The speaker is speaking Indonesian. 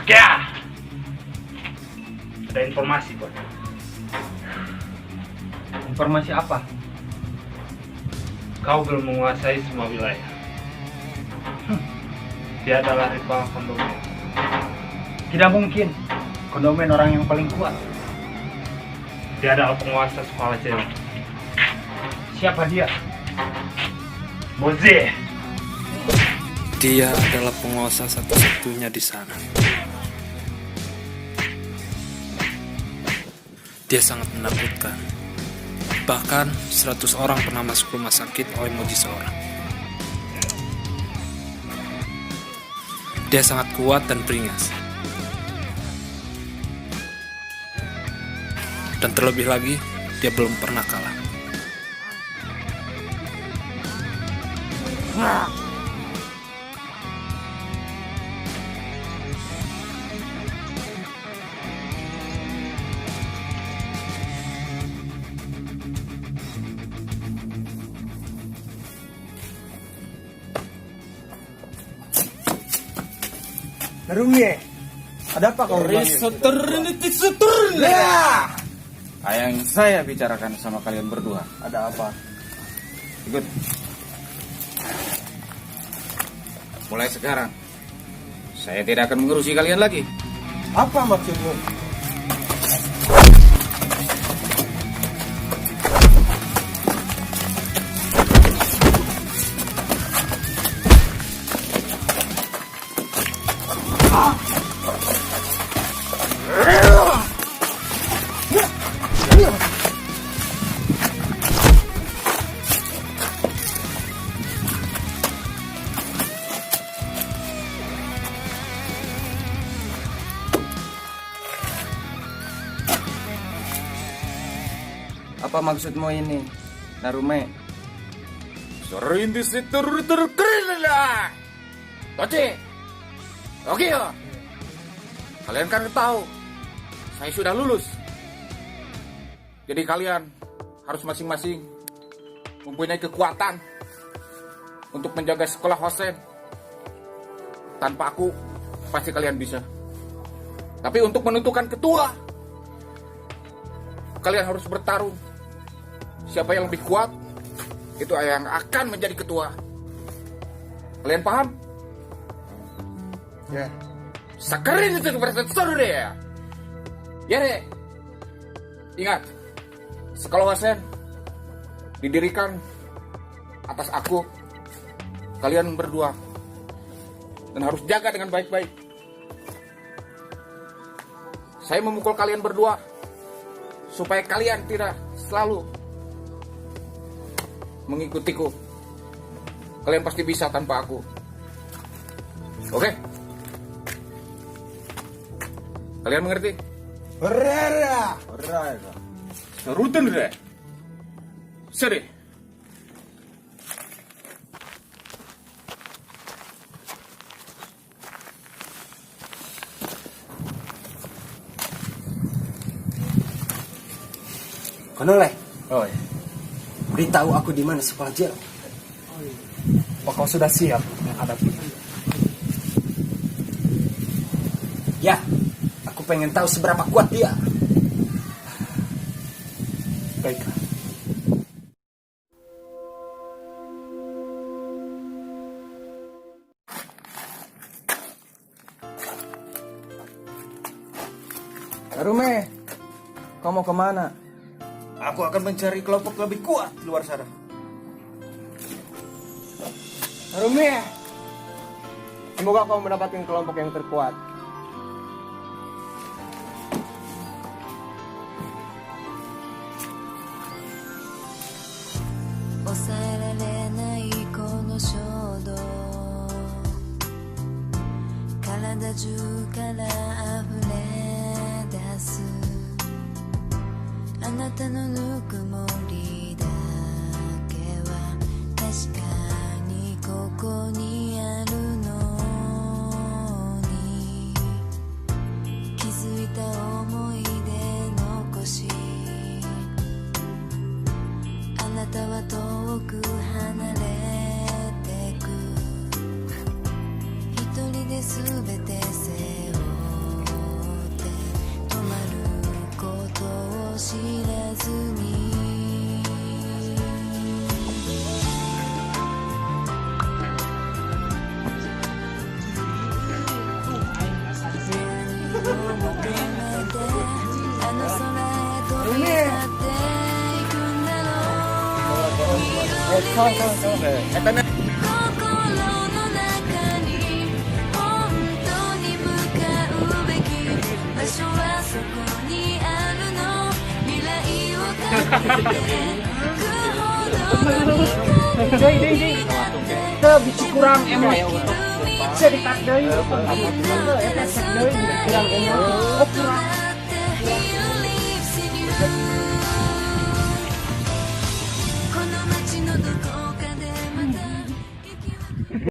Ya, ada informasi, Bos. Informasi apa? Kau belum menguasai semua wilayah. Dia adalah rival kondomen. Tidak mungkin. Kondomen orang yang paling kuat. Dia adalah penguasa sekolah cewek. Siapa dia? Moze. Dia adalah penguasa satu-satunya di sana. Dia sangat menakutkan. Bahkan 100 orang pernah masuk rumah sakit oleh Moji seorang. Dia sangat kuat dan beringas. Dan terlebih lagi, dia belum pernah kalah. Narumye, ada apa kau memanggil? Yang saya bicarakan sama kalian berdua. Ada apa? Ikut. Mulai sekarang, saya tidak akan mengurusi kalian lagi. Apa maksudmu? Apa maksudmu ini, Narume? Tochi, oke ya. Kalian kan tahu, saya sudah lulus. Jadi kalian harus masing-masing mempunyai kekuatan untuk menjaga sekolah Hosen. Tanpa aku, pasti kalian bisa. Tapi untuk menentukan ketua, kalian harus bertarung. Siapa yang lebih kuat itu yang akan menjadi ketua. Kalian paham? Ya. Sekarang itu profesor deh ya. Ya deh. Ingat, sekolah Wasen didirikan atas aku, kalian berdua, dan harus jaga dengan baik-baik. Saya memukul kalian berdua supaya kalian tidak selalu mengikutiku. Kalian pasti bisa tanpa aku. Oke? Kalian mengerti? Berada. Serutan deh. Seri. Konole, Oh ya. beritahu aku di mana sekolah jail. Apa kau sudah siap menghadapi? Ya, aku pengen tahu seberapa kuat dia. Baiklah. Harume, kau mau kemana? Aku akan mencari kelompok lebih kuat di luar sana. Harume, semoga kau mendapatkan kelompok yang terkuat. Bisa kurang emang ya. Bisa dikat deui. Kurang emang. Oh kurang.